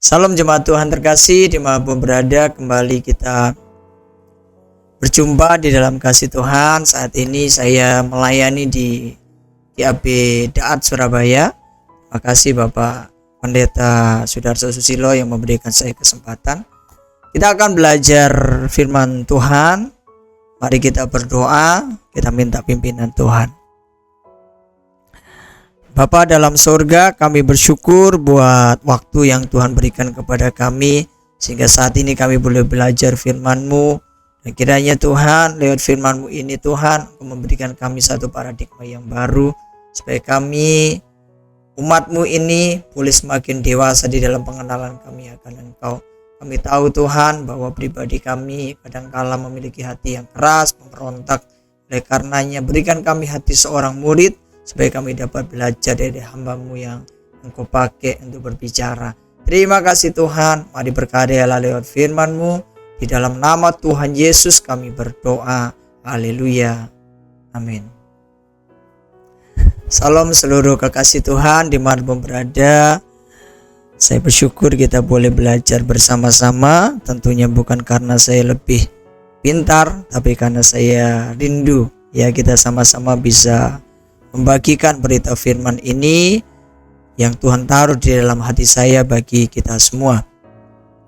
Salam jemaat Tuhan terkasih dimanapun berada, kembali kita berjumpa di dalam kasih Tuhan. Saat ini saya melayani di GAB Daat Surabaya. Terima kasih Bapak Pendeta Sudarso Susilo yang memberikan saya kesempatan. Kita akan belajar firman Tuhan. Mari kita berdoa, kita minta pimpinan Tuhan. Bapa dalam surga, kami bersyukur buat waktu yang Tuhan berikan kepada kami, sehingga saat ini kami boleh belajar firman-Mu. Dan kiranya Tuhan, lewat firman-Mu ini Tuhan, memberikan kami satu paradigma yang baru, supaya kami, umat-Mu ini, boleh semakin dewasa di dalam pengenalan kami akan Engkau. Kami tahu Tuhan, bahwa pribadi kami kadangkala memiliki hati yang keras, memberontak. Oleh karenanya, berikan kami hati seorang murid, supaya kami dapat belajar dari hamba-Mu yang Engkau pakai untuk berbicara. Terima kasih Tuhan, mari berkaryalah lewat firman-Mu. Di dalam nama Tuhan Yesus kami berdoa. Haleluya. Amin. Salam seluruh kekasih Tuhan dimanapun berada. Saya bersyukur kita boleh belajar bersama-sama. Tentunya bukan karena saya lebih pintar, tapi karena saya rindu. Ya, kita sama-sama bisa membagikan berita firman ini yang Tuhan taruh di dalam hati saya bagi kita semua.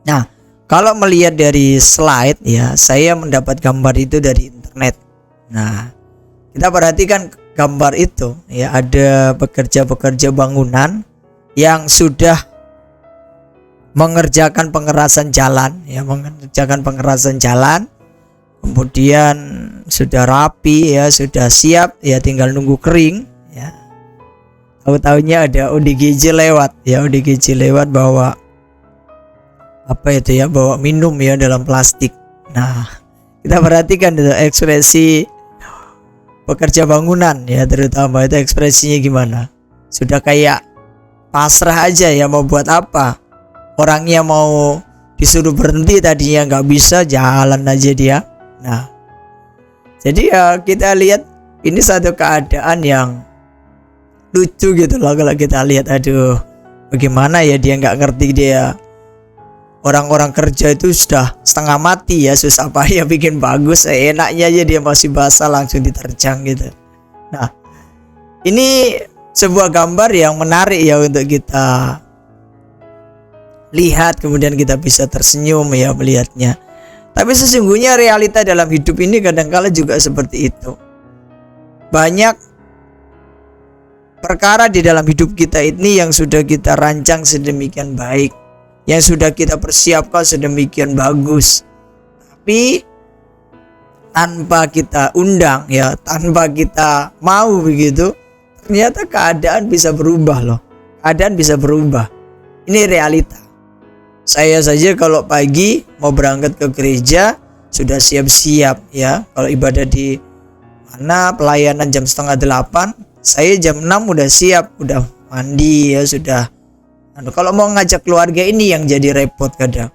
Nah, kalau melihat dari slide ya, saya mendapat gambar itu dari internet. Nah, kita perhatikan gambar itu ya, ada pekerja-pekerja bangunan yang sudah mengerjakan pengerasan jalan ya, kemudian sudah rapi ya, sudah siap ya, tinggal nunggu kering ya. Tahu-taunya ada ODGJ lewat bawa apa itu ya, bawa minum ya dalam plastik. Nah, kita perhatikan itu ekspresi pekerja bangunan ya, terutama itu ekspresinya gimana, sudah kayak pasrah aja ya, mau buat apa. Orangnya mau disuruh berhenti tadinya nggak bisa, jalan aja dia. Nah, jadi ya kita lihat ini satu keadaan yang lucu gitu loh kalau kita lihat. Aduh, bagaimana ya dia nggak ngerti, dia orang-orang kerja itu sudah setengah mati ya, susah payah bikin bagus, enaknya aja dia masih basah langsung diterjang gitu. Nah, ini sebuah gambar yang menarik ya untuk kita lihat, kemudian kita bisa tersenyum ya melihatnya. Tapi sesungguhnya realita dalam hidup ini kadangkala juga seperti itu. Banyak perkara di dalam hidup kita ini yang sudah kita rancang sedemikian baik, yang sudah kita persiapkan sedemikian bagus, tapi tanpa kita undang ya, tanpa kita mau begitu, ternyata keadaan bisa berubah loh. Keadaan bisa berubah. Ini realita. Saya saja kalau pagi mau berangkat ke gereja sudah siap-siap ya. Kalau ibadah di mana pelayanan jam 7:30, saya jam 6 udah siap, udah mandi ya sudah. Kalau mau ngajak keluarga ini yang jadi repot kadang.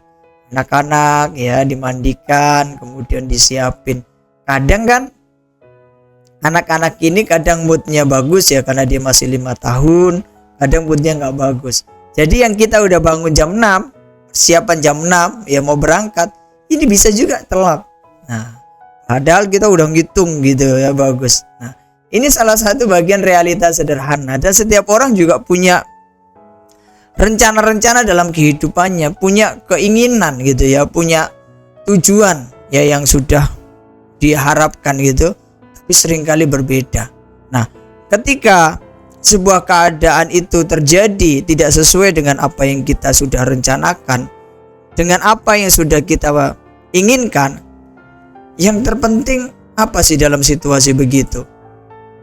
Anak-anak ya dimandikan, kemudian disiapin. Kadang kan anak-anak ini kadang moodnya bagus ya karena dia masih 5 tahun, kadang moodnya nggak bagus. Jadi yang kita udah bangun jam 6, siapan jam 6 ya mau berangkat, ini bisa juga telat. Nah, padahal kita udah ngitung gitu ya, bagus. Nah, ini salah satu bagian realita sederhana. Dan setiap orang juga punya rencana-rencana dalam kehidupannya, punya keinginan gitu ya, punya tujuan ya yang sudah diharapkan gitu, tapi seringkali berbeda. Nah, ketika sebuah keadaan itu terjadi tidak sesuai dengan apa yang kita sudah rencanakan, dengan apa yang sudah kita inginkan, yang terpenting apa sih dalam situasi begitu?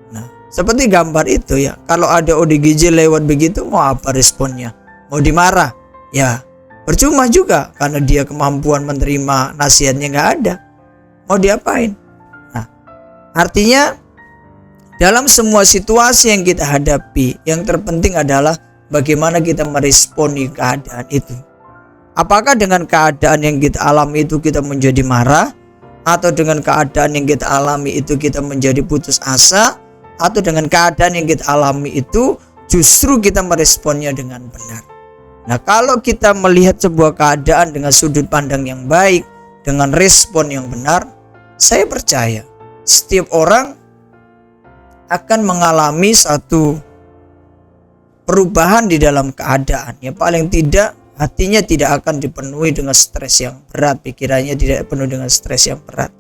Nah, seperti gambar itu ya, kalau ada ODGJ lewat begitu, mau apa responnya? Mau dimarah? Ya percuma juga, karena dia kemampuan menerima nasihatnya nggak ada. Mau diapain? Nah, artinya dalam semua situasi yang kita hadapi, yang terpenting adalah bagaimana kita meresponi keadaan itu. Apakah dengan keadaan yang kita alami itu kita menjadi marah, atau dengan keadaan yang kita alami itu kita menjadi putus asa, atau dengan keadaan yang kita alami itu justru kita meresponnya dengan benar. Nah, kalau kita melihat sebuah keadaan dengan sudut pandang yang baik, dengan respon yang benar, saya percaya setiap orang akan mengalami satu perubahan di dalam keadaan. Ya, paling tidak hatinya tidak akan dipenuhi dengan stres yang berat, pikirannya tidak penuh dengan stres yang berat.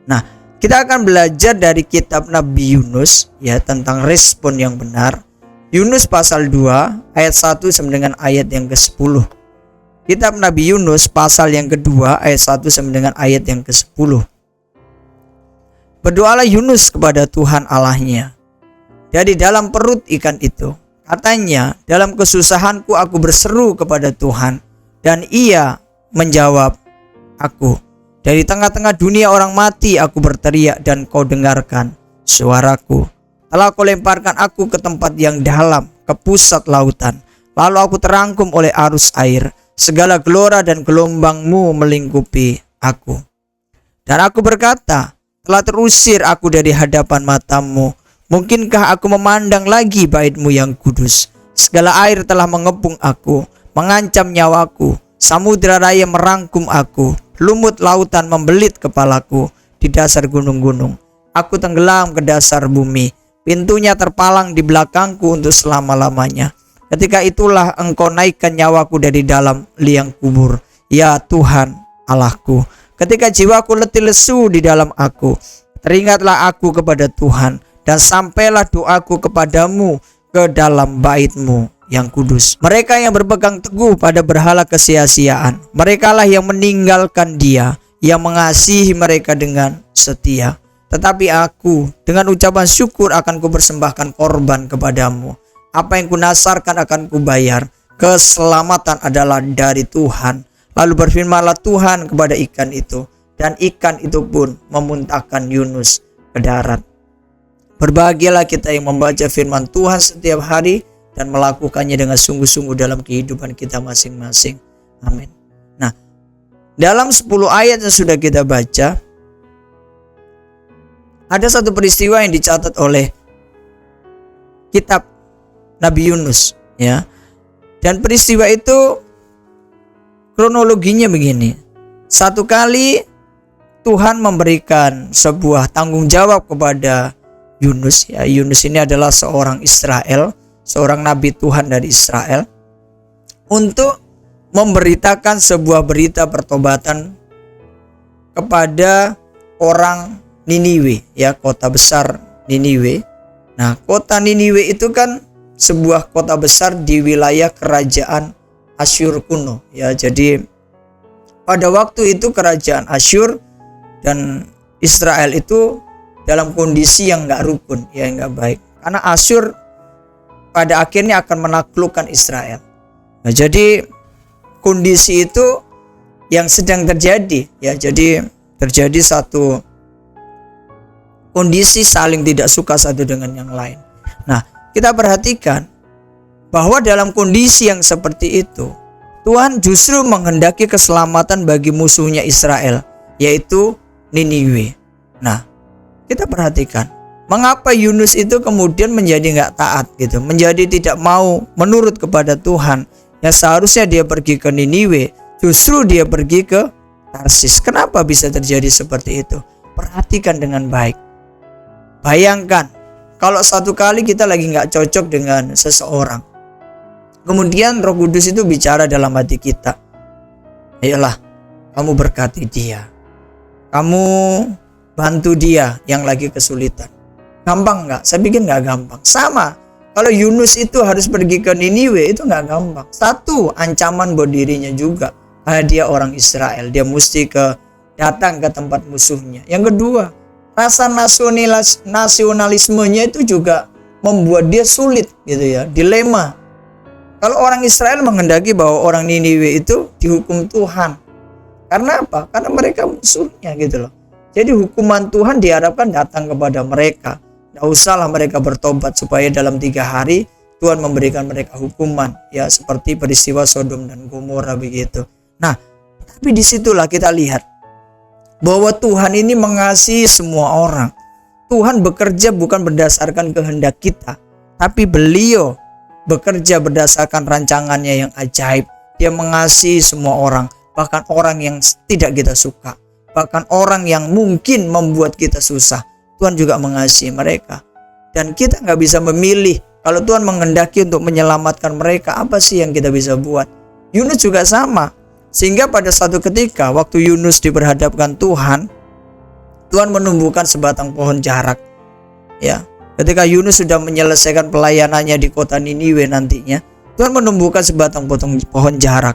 Nah, kita akan belajar dari kitab Nabi Yunus ya tentang respon yang benar. Yunus pasal 2 ayat 1 sampai dengan ayat yang ke-10. Kitab Nabi Yunus pasal yang kedua ayat 1 sampai dengan ayat yang ke-10. Berdoalah Yunus kepada Tuhan Allahnya dari dalam perut ikan itu. Katanya, dalam kesusahanku aku berseru kepada Tuhan, dan Ia menjawab aku. Dari tengah-tengah dunia orang mati aku berteriak, dan kau dengarkan suaraku. Telah kau lemparkan aku ke tempat yang dalam, ke pusat lautan. Lalu aku terangkum oleh arus air. Segala gelora dan gelombangmu melingkupi aku. Dan aku berkata, telah terusir aku dari hadapan matamu. Mungkinkah aku memandang lagi bait-Mu yang kudus? Segala air telah mengepung aku, mengancam nyawaku. Samudra raya merangkum aku. Lumut lautan membelit kepalaku di dasar gunung-gunung. Aku tenggelam ke dasar bumi. Pintunya terpalang di belakangku untuk selama-lamanya. Ketika itulah Engkau naikkan nyawaku dari dalam liang kubur. Ya Tuhan Allahku, ketika jiwaku letih lesu di dalam aku, teringatlah aku kepada Tuhan, dan sampailah doaku kepadamu ke dalam bait-Mu yang kudus. Mereka yang berpegang teguh pada berhala kesia-siaan, merekalah yang meninggalkan Dia yang mengasihi mereka dengan setia. Tetapi aku dengan ucapan syukur akan kupersembahkan korban kepadamu. Apa yang kunasarkan akan kubayar. Keselamatan adalah dari Tuhan. Lalu berfirmanlah Tuhan kepada ikan itu, dan ikan itu pun memuntahkan Yunus ke darat. Berbahagialah kita yang membaca firman Tuhan setiap hari dan melakukannya dengan sungguh-sungguh dalam kehidupan kita masing-masing. Amin. Nah, dalam 10 ayat yang sudah kita baca, ada satu peristiwa yang dicatat oleh kitab Nabi Yunus ya. Dan peristiwa itu kronologinya begini. Satu kali Tuhan memberikan sebuah tanggung jawab kepada Yunus ya. Yunus ini adalah seorang Israel, seorang nabi Tuhan dari Israel, untuk memberitakan sebuah berita pertobatan kepada orang Niniwe ya, kota besar Niniwe. Nah, kota Niniwe itu kan sebuah kota besar di wilayah kerajaan Asyur kuno ya. Jadi pada waktu itu kerajaan Asyur dan Israel itu dalam kondisi yang enggak rukun ya, enggak baik. Karena Asyur pada akhirnya akan menaklukkan Israel. Nah, jadi kondisi itu yang sedang terjadi ya. Jadi terjadi satu kondisi saling tidak suka satu dengan yang lain. Nah, kita perhatikan bahwa dalam kondisi yang seperti itu, Tuhan justru menghendaki keselamatan bagi musuhnya Israel, yaitu Niniwe. Nah, kita perhatikan mengapa Yunus itu kemudian menjadi nggak taat gitu, menjadi tidak mau menurut kepada Tuhan. Yang seharusnya dia pergi ke Niniwe, justru dia pergi ke Tarsis. Kenapa bisa terjadi seperti itu? Perhatikan dengan baik. Bayangkan kalau satu kali kita lagi nggak cocok dengan seseorang, kemudian Roh Kudus itu bicara dalam hati kita, ayolah kamu berkati dia, kamu bantu dia yang lagi kesulitan. Gampang nggak? Saya pikir nggak gampang. Sama kalau Yunus itu harus pergi ke Niniwe, itu nggak gampang. Satu, ancaman buat dirinya juga, karena dia orang Israel, dia mesti datang ke tempat musuhnya. Yang kedua, rasa nasionalismenya itu juga membuat dia sulit gitu ya, dilema. Kalau orang Israel menghendaki bahwa orang Niniwe itu dihukum Tuhan. Karena apa? Karena mereka musuhnya gitu loh. Jadi hukuman Tuhan diharapkan datang kepada mereka. Tidak usahlah mereka bertobat, supaya dalam 3 hari Tuhan memberikan mereka hukuman ya, seperti peristiwa Sodom dan Gomora begitu. Nah, tapi disitulah kita lihat bahwa Tuhan ini mengasihi semua orang. Tuhan bekerja bukan berdasarkan kehendak kita, tapi Beliau bekerja berdasarkan rancangannya yang ajaib. Dia mengasihi semua orang, bahkan orang yang tidak kita suka, bahkan orang yang mungkin membuat kita susah. Tuhan juga mengasihi mereka. Dan kita nggak bisa memilih. Kalau Tuhan menghendaki untuk menyelamatkan mereka, apa sih yang kita bisa buat? Yunus juga sama. Sehingga pada satu ketika waktu Yunus diperhadapkan Tuhan menumbuhkan sebatang pohon jarak. Ya, ketika Yunus sudah menyelesaikan pelayanannya di kota Niniwe nantinya, Tuhan menumbuhkan sebatang pohon jarak.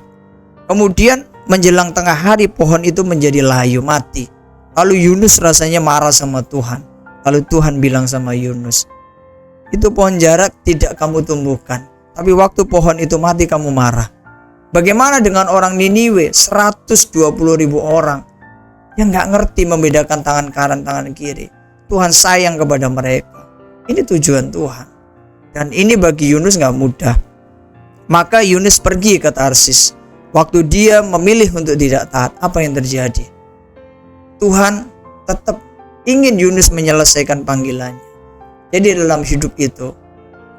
Kemudian menjelang tengah hari pohon itu menjadi layu, mati. Lalu Yunus rasanya marah sama Tuhan. Lalu Tuhan bilang sama Yunus, itu pohon jarak tidak kamu tumbuhkan, tapi waktu pohon itu mati kamu marah. Bagaimana dengan orang Niniwe, 120.000 orang yang gak ngerti membedakan tangan kanan tangan kiri. Tuhan sayang kepada mereka. Ini tujuan Tuhan. Dan ini bagi Yunus gak mudah. Maka Yunus pergi ke Tarsis. Waktu dia memilih untuk tidak taat, apa yang terjadi? Tuhan tetap ingin Yunus menyelesaikan panggilannya. Jadi dalam hidup itu,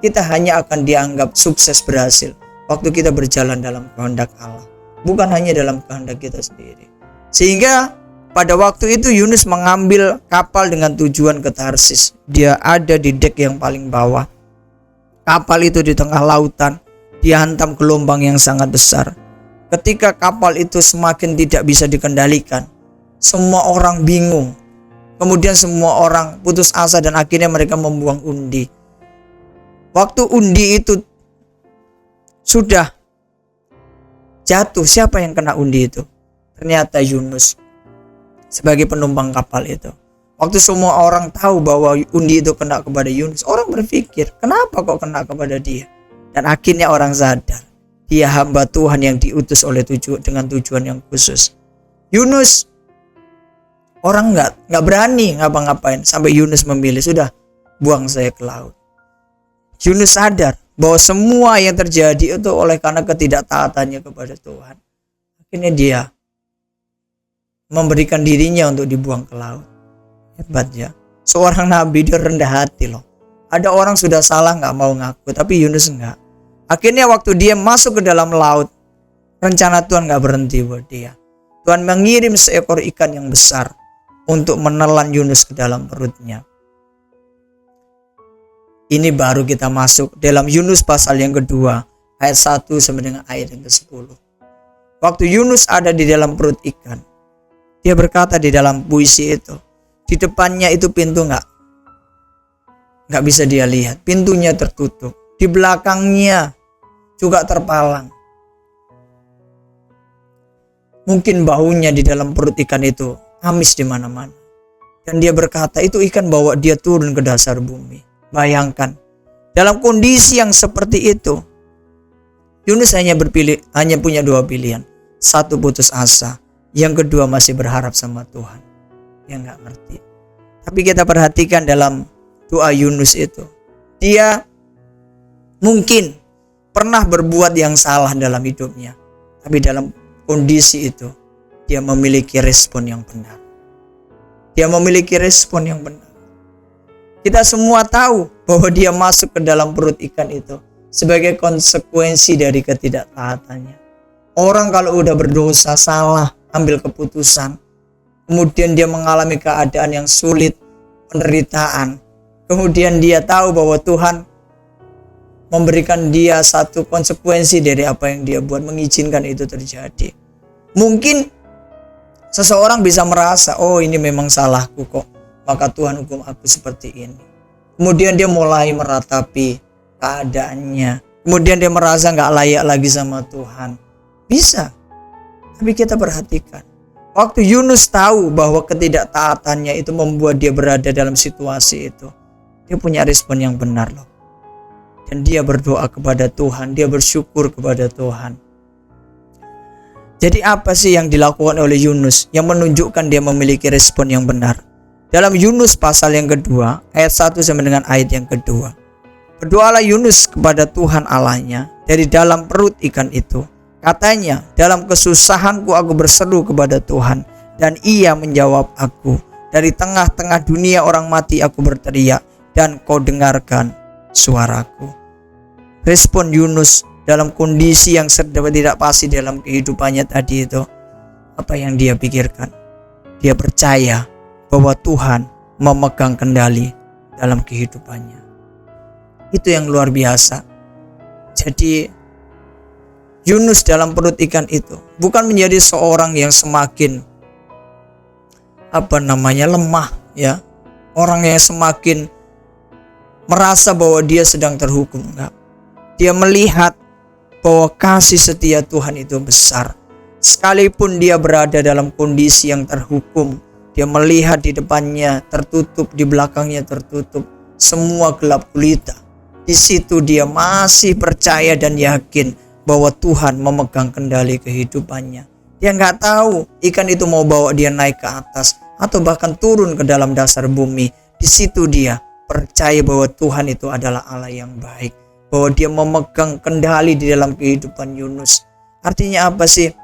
kita hanya akan dianggap sukses berhasil waktu kita berjalan dalam kehendak Allah, bukan hanya dalam kehendak kita sendiri. Sehingga pada waktu itu Yunus mengambil kapal dengan tujuan ke Tarsis. Dia ada di dek yang paling bawah. Kapal itu di tengah lautan, dihantam gelombang yang sangat besar. Ketika kapal itu semakin tidak bisa dikendalikan, semua orang bingung. Kemudian semua orang putus asa dan akhirnya mereka membuang undi. Waktu undi itu sudah jatuh, siapa yang kena undi itu? Ternyata Yunus sebagai penumpang kapal itu. Waktu semua orang tahu bahwa undi itu kena kepada Yunus, orang berpikir, kenapa kok kena kepada dia? Dan akhirnya orang sadar, dia hamba Tuhan yang diutus oleh dengan tujuan yang khusus. Yunus, orang nggak berani ngapa-ngapain sampai Yunus memilih, sudah buang saya ke laut. Yunus sadar bahwa semua yang terjadi itu oleh karena ketidaktaatannya kepada Tuhan. Akhirnya dia memberikan dirinya untuk dibuang ke laut. Hebat ya. Seorang nabi, dia rendah hati loh. Ada orang sudah salah nggak mau ngaku, tapi Yunus enggak. Akhirnya waktu dia masuk ke dalam laut, rencana Tuhan nggak berhenti buat dia. Tuhan mengirim seekor ikan yang besar untuk menelan Yunus ke dalam perutnya. Ini baru kita masuk dalam Yunus pasal yang kedua, ayat 1 sampai dengan ayat yang ke-10. Waktu Yunus ada di dalam perut ikan, dia berkata di dalam puisi itu, di depannya itu pintu nggak bisa dia lihat, pintunya tertutup, di belakangnya juga terpalang. Mungkin baunya di dalam perut ikan itu amis di mana-mana. Dan dia berkata, itu ikan bawa dia turun ke dasar bumi. Bayangkan, dalam kondisi yang seperti itu, Yunus hanya punya dua pilihan. Satu, putus asa. Yang kedua, masih berharap sama Tuhan. Dia nggak ngerti. Tapi kita perhatikan dalam doa Yunus itu, dia mungkin pernah berbuat yang salah dalam hidupnya, tapi dalam kondisi itu dia memiliki respon yang benar. Dia memiliki respon yang benar. Kita semua tahu bahwa dia masuk ke dalam perut ikan itu sebagai konsekuensi dari ketidaktaatannya. Orang kalau udah berdosa, salah, ambil keputusan, kemudian dia mengalami keadaan yang sulit, penderitaan, kemudian dia tahu bahwa Tuhan memberikan dia satu konsekuensi dari apa yang dia buat, mengizinkan itu terjadi. Mungkin seseorang bisa merasa, oh ini memang salahku kok, maka Tuhan hukum aku seperti ini. Kemudian dia mulai meratapi keadaannya, kemudian dia merasa gak layak lagi sama Tuhan. Bisa. Tapi kita perhatikan, waktu Yunus tahu bahwa ketidaktaatannya itu membuat dia berada dalam situasi itu, dia punya respon yang benar loh. Dan dia berdoa kepada Tuhan, dia bersyukur kepada Tuhan. Jadi apa sih yang dilakukan oleh Yunus yang menunjukkan dia memiliki respon yang benar? Dalam Yunus pasal yang kedua, ayat 1 sampai dengan ayat yang kedua. Berdoalah Yunus kepada Tuhan Allahnya dari dalam perut ikan itu. Katanya, dalam kesusahanku aku berseru kepada Tuhan, dan ia menjawab aku. Dari tengah-tengah dunia orang mati aku berteriak, dan kau dengarkan suaraku. Respon Yunus dalam kondisi yang serba tidak pasti dalam kehidupannya tadi itu, apa yang dia pikirkan? Dia percaya bahwa Tuhan memegang kendali dalam kehidupannya. Itu yang luar biasa. Jadi Yunus dalam perut ikan itu bukan menjadi seorang yang semakin lemah ya, orang yang semakin merasa bahwa dia sedang terhukum. Enggak. Dia melihat bahwa kasih setia Tuhan itu besar. Sekalipun dia berada dalam kondisi yang terhukum, dia melihat di depannya tertutup, di belakangnya tertutup, semua gelap gulita. Di situ dia masih percaya dan yakin bahwa Tuhan memegang kendali kehidupannya. Dia nggak tahu ikan itu mau bawa dia naik ke atas atau bahkan turun ke dalam dasar bumi. Di situ dia percaya bahwa Tuhan itu adalah Allah yang baik, bahwa dia memegang kendali di dalam kehidupan Yunus. Artinya apa sih?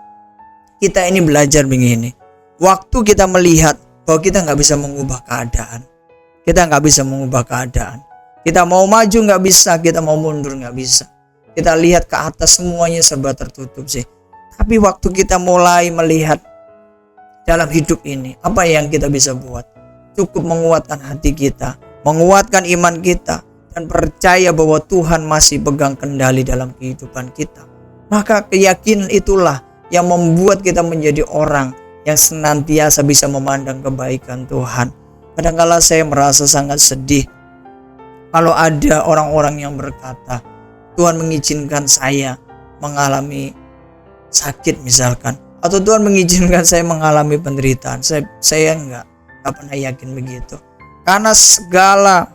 Kita ini belajar begini. Waktu kita melihat bahwa kita nggak bisa mengubah keadaan, kita nggak bisa mengubah keadaan. Kita mau maju nggak bisa, kita mau mundur nggak bisa. Kita lihat ke atas semuanya serba tertutup sih. Tapi waktu kita mulai melihat dalam hidup ini, apa yang kita bisa buat? Cukup menguatkan hati kita, menguatkan iman kita, dan percaya bahwa Tuhan masih pegang kendali dalam kehidupan kita. Maka keyakinan itulah yang membuat kita menjadi orang yang senantiasa bisa memandang kebaikan Tuhan. Kadang-kala saya merasa sangat sedih kalau ada orang-orang yang berkata, Tuhan mengizinkan saya mengalami sakit misalkan, atau Tuhan mengizinkan saya mengalami penderitaan. Saya nggak pernah yakin begitu. Karena segala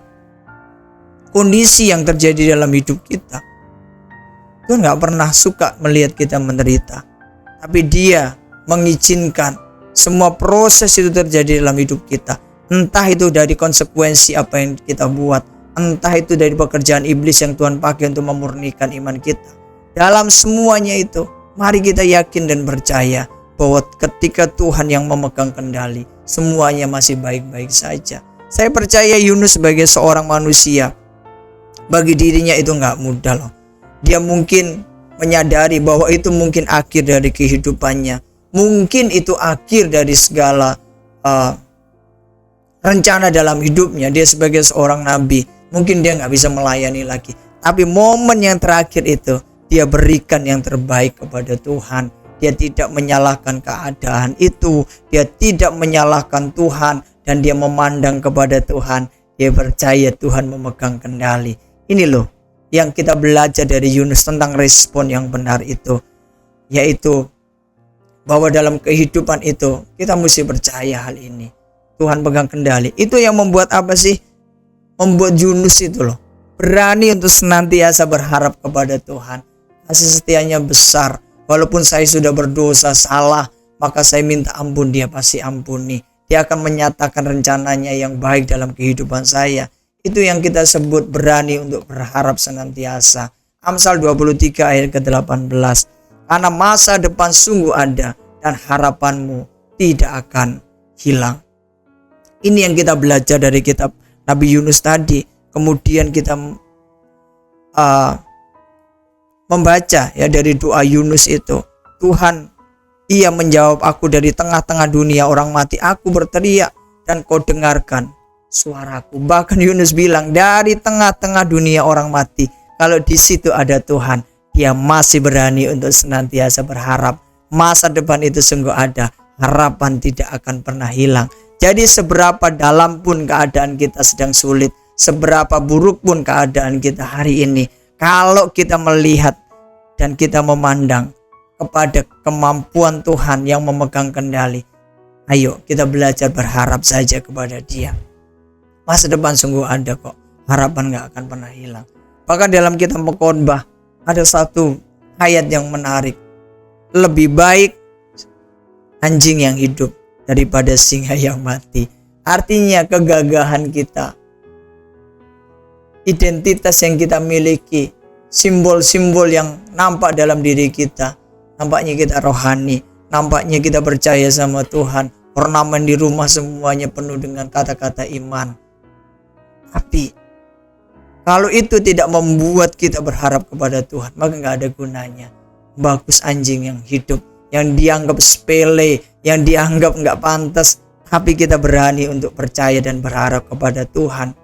kondisi yang terjadi dalam hidup kita, Tuhan nggak pernah suka melihat kita menderita. Tapi Dia mengizinkan semua proses itu terjadi dalam hidup kita. Entah itu dari konsekuensi apa yang kita buat, entah itu dari pekerjaan iblis yang Tuhan pakai untuk memurnikan iman kita. Dalam semuanya itu, mari kita yakin dan percaya bahwa ketika Tuhan yang memegang kendali, semuanya masih baik-baik saja. Saya percaya Yunus sebagai seorang manusia, bagi dirinya itu gak mudah loh. Dia mungkin menyadari bahwa itu mungkin akhir dari kehidupannya. Mungkin itu akhir dari segala rencana dalam hidupnya. Dia sebagai seorang nabi, mungkin dia gak bisa melayani lagi. Tapi momen yang terakhir itu, dia berikan yang terbaik kepada Tuhan. Dia tidak menyalahkan keadaan itu, dia tidak menyalahkan Tuhan, dan dia memandang kepada Tuhan. Dia percaya Tuhan memegang kendali. Ini loh yang kita belajar dari Yunus tentang respon yang benar itu, yaitu bahwa dalam kehidupan itu kita mesti percaya hal ini. Tuhan pegang kendali. Itu yang membuat apa sih? Membuat Yunus itu loh berani untuk senantiasa berharap kepada Tuhan. Kasih setianya besar. Walaupun saya sudah berdosa, salah, maka saya minta ampun, Dia pasti ampuni. Dia akan menyatakan rencananya yang baik dalam kehidupan saya. Itu yang kita sebut berani untuk berharap senantiasa. Amsal 23 ayat ke-18. Karena masa depan sungguh ada dan harapanmu tidak akan hilang. Ini yang kita belajar dari kitab Nabi Yunus tadi. Kemudian kita membaca ya dari doa Yunus itu. Tuhan, Ia menjawab aku dari tengah-tengah dunia orang mati. Aku berteriak dan Kau dengarkan suaraku. Bahkan Yunus bilang dari tengah-tengah dunia orang mati, kalau di situ ada Tuhan, dia masih berani untuk senantiasa berharap. Masa depan itu sungguh ada, harapan tidak akan pernah hilang. Jadi seberapa dalam pun keadaan kita sedang sulit, seberapa buruk pun keadaan kita hari ini, kalau kita melihat dan kita memandang kepada kemampuan Tuhan yang memegang kendali, ayo kita belajar berharap saja kepada Dia. Masa depan sungguh ada kok, harapan gak akan pernah hilang. Bahkan dalam kitab Khotbah ada satu ayat yang menarik. Lebih baik anjing yang hidup daripada singa yang mati. Artinya kegagahan kita, identitas yang kita miliki, simbol-simbol yang nampak dalam diri kita, nampaknya kita rohani, nampaknya kita percaya sama Tuhan, ornamen di rumah semuanya penuh dengan kata-kata iman. Tapi Kalau itu tidak membuat kita berharap kepada Tuhan, maka nggak ada gunanya. Bagus anjing yang hidup, yang dianggap sepele, yang dianggap nggak pantas, tapi kita berani untuk percaya dan berharap kepada Tuhan.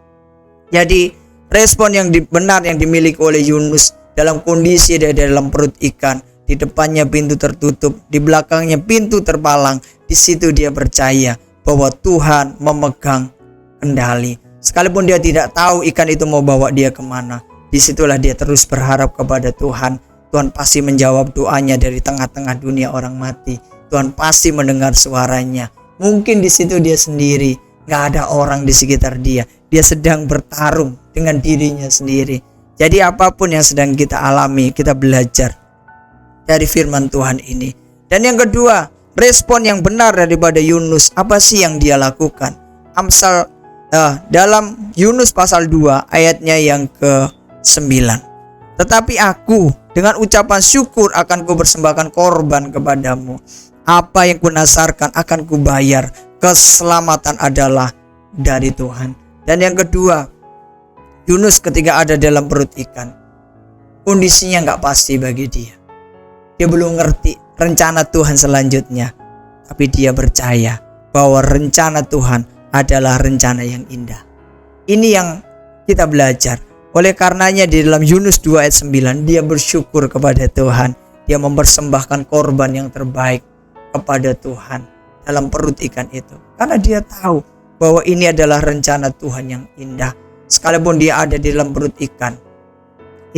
Jadi respon yang benar yang dimiliki oleh Yunus dalam kondisi dia dalam perut ikan, di depannya pintu tertutup, di belakangnya pintu terpalang, di situ dia percaya bahwa Tuhan memegang kendali. Sekalipun dia tidak tahu ikan itu mau bawa dia kemana, disitulah dia terus berharap kepada Tuhan. Tuhan pasti menjawab doanya dari tengah-tengah dunia orang mati. Tuhan pasti mendengar suaranya. Mungkin di situ dia sendiri, gak ada orang di sekitar dia. Dia sedang bertarung dengan dirinya sendiri. Jadi apapun yang sedang kita alami, kita belajar dari firman Tuhan ini. Dan yang kedua, respon yang benar daripada Yunus, apa sih yang dia lakukan? Dalam Yunus pasal 2 ayatnya yang ke-9. Tetapi aku dengan ucapan syukur akan kupersembahkan korban kepadamu. Apa yang kunasarkan akan kubayar. Keselamatan adalah dari Tuhan. Dan yang kedua, Yunus ketika ada dalam perut ikan, kondisinya gak pasti bagi dia. Dia belum ngerti rencana Tuhan selanjutnya, tapi dia percaya bahwa rencana Tuhan adalah rencana yang indah. Ini yang kita belajar. Oleh karenanya di dalam Yunus 2 ayat 9, dia bersyukur kepada Tuhan. Dia mempersembahkan korban yang terbaik kepada Tuhan dalam perut ikan itu. Karena dia tahu bahwa ini adalah rencana Tuhan yang indah. Sekalipun dia ada di dalam perut ikan,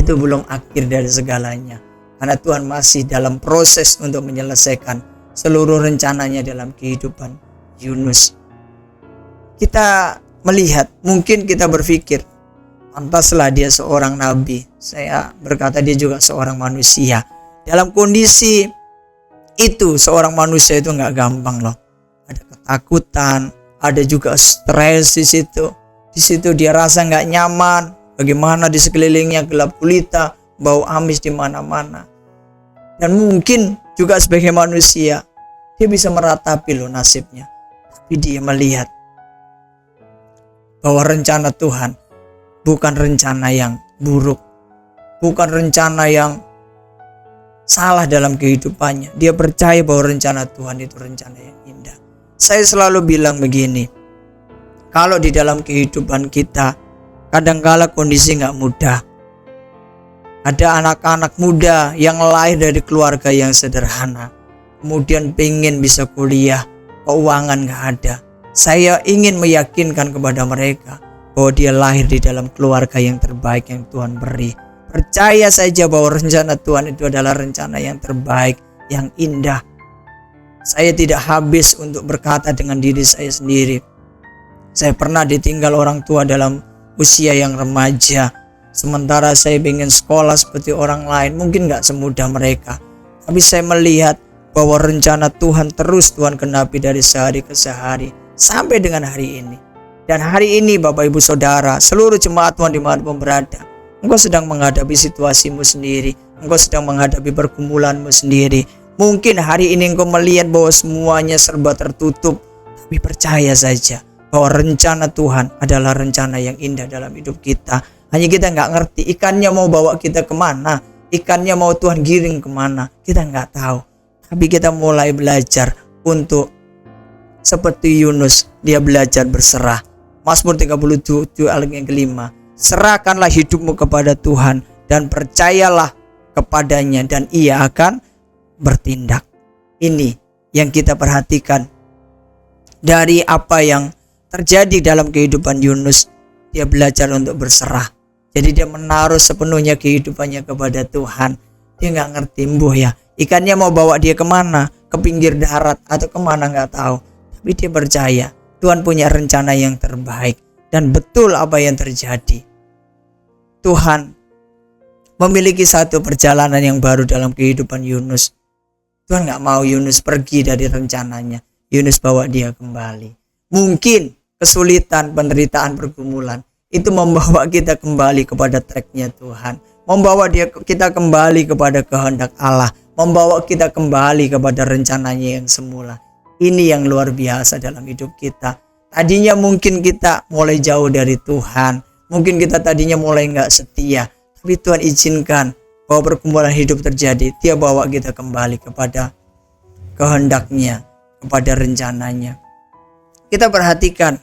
itu belum akhir dari segalanya. Karena Tuhan masih dalam proses untuk menyelesaikan seluruh rencananya dalam kehidupan Yunus. Kita melihat, mungkin kita berpikir, pantaslah dia seorang nabi. Saya berkata dia juga seorang manusia. Dalam kondisi itu, seorang manusia itu nggak gampang loh. Ada ketakutan, ada juga stres di situ. Di situ dia rasa nggak nyaman. Bagaimana di sekelilingnya gelap gulita, bau amis di mana-mana. Dan mungkin juga sebagai manusia, dia bisa meratapi loh nasibnya. Tapi dia melihat bahwa rencana Tuhan bukan rencana yang buruk, bukan rencana yang salah dalam kehidupannya. Dia percaya bahwa rencana Tuhan itu rencana yang indah. Saya selalu bilang begini, kalau di dalam kehidupan kita kadangkala kondisi gak mudah. Ada anak-anak muda yang lahir dari keluarga yang sederhana, kemudian pengen bisa kuliah, keuangan gak ada. Saya ingin meyakinkan kepada mereka bahwa dia lahir di dalam keluarga yang terbaik yang Tuhan beri. Percaya saja bahwa rencana Tuhan itu adalah rencana yang terbaik, yang indah. Saya tidak habis untuk berkata dengan diri saya sendiri. Saya pernah ditinggal orang tua dalam usia yang remaja. Sementara saya ingin sekolah seperti orang lain, mungkin gak semudah mereka. Tapi saya melihat bahwa rencana Tuhan terus Tuhan genapi dari sehari ke sehari sampai dengan hari ini. Dan hari ini Bapak Ibu Saudara, seluruh jemaat Tuhan dimanapun berada, engkau sedang menghadapi situasimu sendiri, engkau sedang menghadapi pergumulanmu sendiri. Mungkin hari ini engkau melihat bahwa semuanya serba tertutup, tapi percaya saja bahwa rencana Tuhan adalah rencana yang indah dalam hidup kita. Hanya kita nggak ngerti ikannya mau bawa kita kemana, ikannya mau Tuhan giring kemana, kita nggak tahu. Tapi kita mulai belajar untuk seperti Yunus, dia belajar berserah. Mazmur 37 ayat yang kelima, serahkanlah hidupmu kepada Tuhan dan percayalah kepadanya dan ia akan bertindak. Ini yang kita perhatikan dari apa yang terjadi dalam kehidupan Yunus. Dia belajar untuk berserah. Jadi dia menaruh sepenuhnya kehidupannya kepada Tuhan. Dia nggak ngerti ya, ikannya mau bawa dia kemana, ke pinggir darat atau kemana nggak tahu. Tapi dia percaya Tuhan punya rencana yang terbaik. Dan betul apa yang terjadi. Tuhan memiliki satu perjalanan yang baru dalam kehidupan Yunus. Tuhan gak mau Yunus pergi dari rencananya. Yunus bawa dia kembali. Mungkin kesulitan, penderitaan, pergumulan itu membawa kita kembali kepada tracknya Tuhan. Membawa kita kembali kepada kehendak Allah. Membawa kita kembali kepada rencananya yang semula. Ini yang luar biasa dalam hidup kita. Tadinya mungkin kita mulai jauh dari Tuhan. Mungkin kita tadinya mulai nggak setia, tapi Tuhan izinkan bahwa pergumulan hidup terjadi. Dia bawa kita kembali kepada kehendaknya, kepada rencananya. Kita perhatikan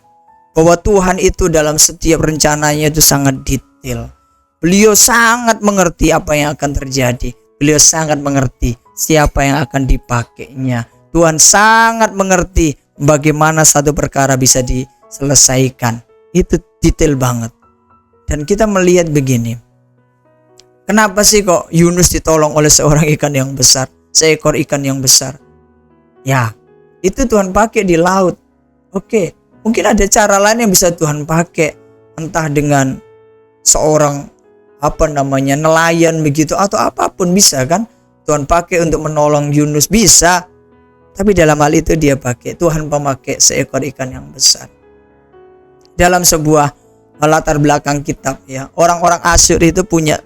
bahwa Tuhan itu dalam setiap rencananya itu sangat detail. Beliau sangat mengerti apa yang akan terjadi. Beliau sangat mengerti siapa yang akan dipakainya. Tuhan sangat mengerti bagaimana satu perkara bisa diselesaikan. Itu detail banget. Dan kita melihat begini. Kenapa sih kok Yunus ditolong oleh seorang ikan yang besar? Seekor ikan yang besar. Ya, itu Tuhan pakai di laut. Oke, mungkin ada cara lain yang bisa Tuhan pakai. Entah dengan seorang nelayan begitu atau apapun bisa kan? Tuhan pakai untuk menolong Yunus bisa. Tapi dalam hal itu dia pakai, Tuhan memakai seekor ikan yang besar. Dalam sebuah latar belakang kitab ya, orang-orang Asyur itu punya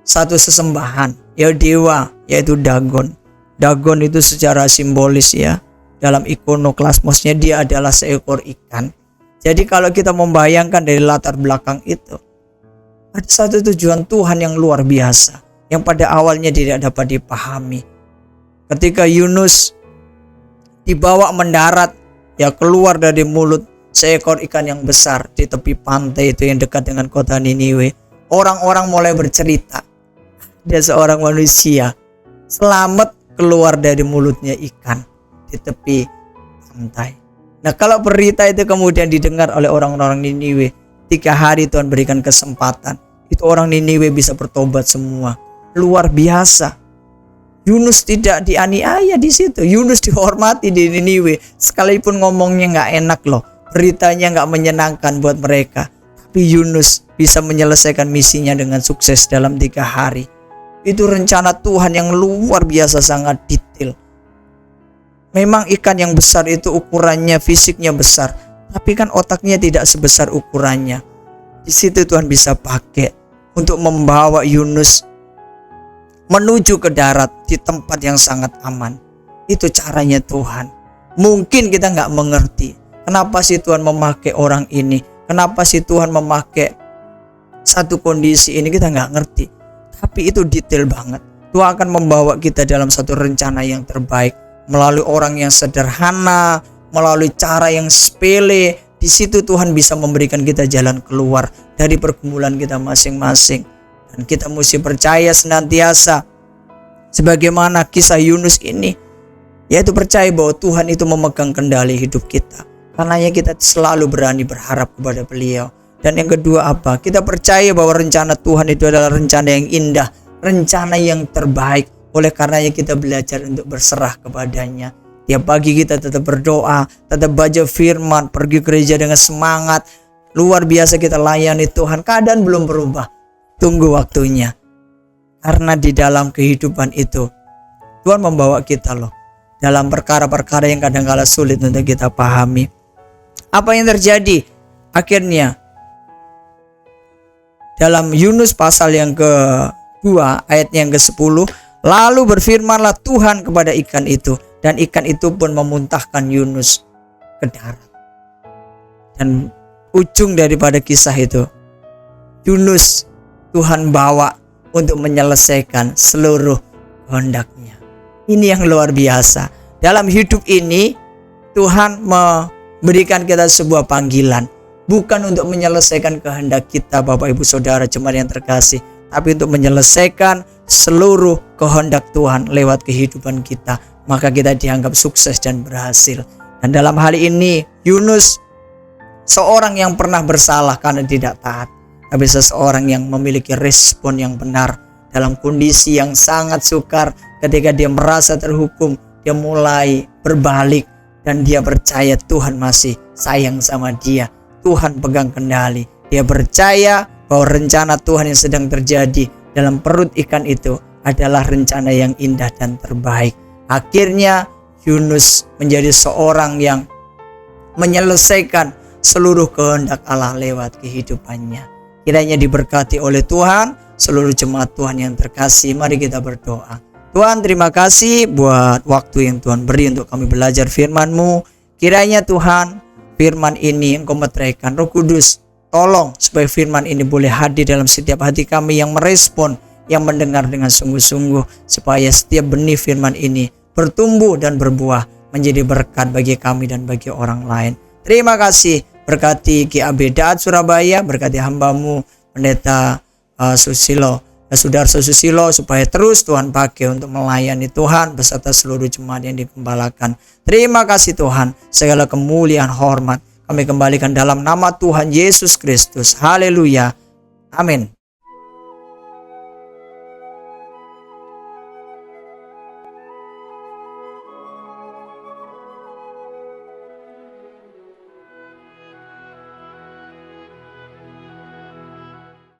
satu sesembahan, ya dewa, yaitu Dagon. Dagon itu secara simbolis ya, dalam ikonoklasmosnya dia adalah seekor ikan. Jadi kalau kita membayangkan dari latar belakang itu, ada satu tujuan Tuhan yang luar biasa, yang pada awalnya tidak dapat dipahami. Ketika Yunus dibawa mendarat, ya keluar dari mulut seekor ikan yang besar di tepi pantai itu yang dekat dengan kota Niniwe, orang-orang mulai bercerita. Ada seorang manusia selamat keluar dari mulutnya ikan di tepi pantai. Nah, kalau berita itu kemudian didengar oleh orang-orang Niniwe, 3 hari Tuhan berikan kesempatan. Itu orang Niniwe bisa bertobat semua. Luar biasa. Yunus tidak dianiaya di situ. Yunus dihormati di Niniwe. Sekalipun ngomongnya nggak enak loh, beritanya nggak menyenangkan buat mereka, tapi Yunus bisa menyelesaikan misinya dengan sukses dalam 3 hari. Itu rencana Tuhan yang luar biasa, sangat detail. Memang ikan yang besar itu ukurannya, fisiknya besar, tapi kan otaknya tidak sebesar ukurannya. Di situ Tuhan bisa pakai untuk membawa Yunus menuju ke darat di tempat yang sangat aman. Itu caranya Tuhan. Mungkin kita nggak mengerti. Kenapa sih Tuhan memakai orang ini? Kenapa sih Tuhan memakai satu kondisi ini? Kita nggak ngerti. Tapi itu detail banget. Tuhan akan membawa kita dalam satu rencana yang terbaik. Melalui orang yang sederhana, melalui cara yang sepele. Di situ Tuhan bisa memberikan kita jalan keluar dari pergumulan kita masing-masing. Dan kita mesti percaya senantiasa, sebagaimana kisah Yunus ini, yaitu percaya bahwa Tuhan itu memegang kendali hidup kita. Karenanya kita selalu berani berharap kepada Beliau. Dan yang kedua apa? Kita percaya bahwa rencana Tuhan itu adalah rencana yang indah, rencana yang terbaik. Oleh karenanya kita belajar untuk berserah kepadanya. Tiap pagi kita tetap berdoa, tetap baca firman, pergi gereja dengan semangat. Luar biasa kita layani Tuhan. Keadaan belum berubah. Tunggu waktunya. Karena di dalam kehidupan itu Tuhan membawa kita loh dalam perkara-perkara yang kadang-kala sulit untuk kita pahami. Apa yang terjadi? Akhirnya dalam Yunus pasal yang ke-2 ayat yang ke-10, lalu berfirmanlah Tuhan kepada ikan itu, dan ikan itu pun memuntahkan Yunus ke darat. Dan ujung daripada kisah itu, Yunus Tuhan bawa untuk menyelesaikan seluruh kehendaknya. Ini yang luar biasa. Dalam hidup ini Tuhan memberikan kita sebuah panggilan, bukan untuk menyelesaikan kehendak kita Bapak Ibu Saudara jemaat yang terkasih, tapi untuk menyelesaikan seluruh kehendak Tuhan lewat kehidupan kita. Maka kita dianggap sukses dan berhasil. Dan dalam hal ini Yunus seorang yang pernah bersalah karena tidak taat, tapi seseorang yang memiliki respon yang benar dalam kondisi yang sangat sukar. Ketika dia merasa terhukum, dia mulai berbalik dan dia percaya Tuhan masih sayang sama dia. Tuhan pegang kendali. Dia percaya bahwa rencana Tuhan yang sedang terjadi dalam perut ikan itu adalah rencana yang indah dan terbaik. Akhirnya Yunus menjadi seorang yang menyelesaikan seluruh kehendak Allah lewat kehidupannya. Kiranya diberkati oleh Tuhan seluruh jemaat Tuhan yang terkasih. Mari kita berdoa. Tuhan, terima kasih buat waktu yang Tuhan beri untuk kami belajar firman-Mu. Kiranya Tuhan, firman ini Engkau meteraikan, Roh Kudus tolong supaya firman ini boleh hadir dalam setiap hati kami yang merespon, yang mendengar dengan sungguh-sungguh, supaya setiap benih firman ini bertumbuh dan berbuah menjadi berkat bagi kami dan bagi orang lain. Terima kasih. Berkati GAB Daat Surabaya, berkati hambamu Pendeta Susilo, Sudarso Susilo, supaya terus Tuhan pakai untuk melayani Tuhan beserta seluruh jemaat yang digembalakan. Terima kasih Tuhan, segala kemuliaan hormat kami kembalikan dalam nama Tuhan Yesus Kristus. Haleluya. Amin.